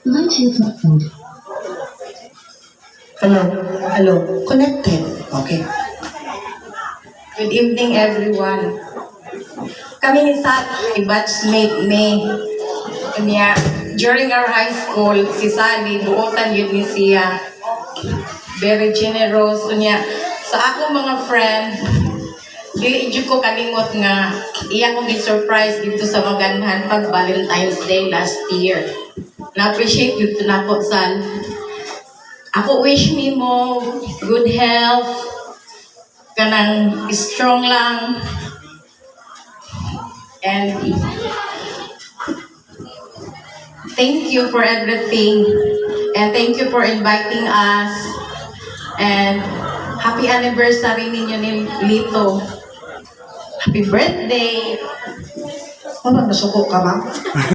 Bluetooth mode. Hello? Hello? Connected. Okay. Good evening, everyone. Kami ni Sally, batchmate May. Kanya, during our high school, si Sally, buotan yun ni siya. Very generous. Kanya, sa akong mga friend, dili jud ko kalimot nga iya ko gi-surprise dito sa Maganhan pag Valentine's Day last year. Na-appreciate yun na po, Sal. Ako wish nimo good health, kanang strong lang, and thank you for everything, and thank you for inviting us, and happy anniversary ninyo ni Lito. Happy birthday! Ano, nasuko ka ba?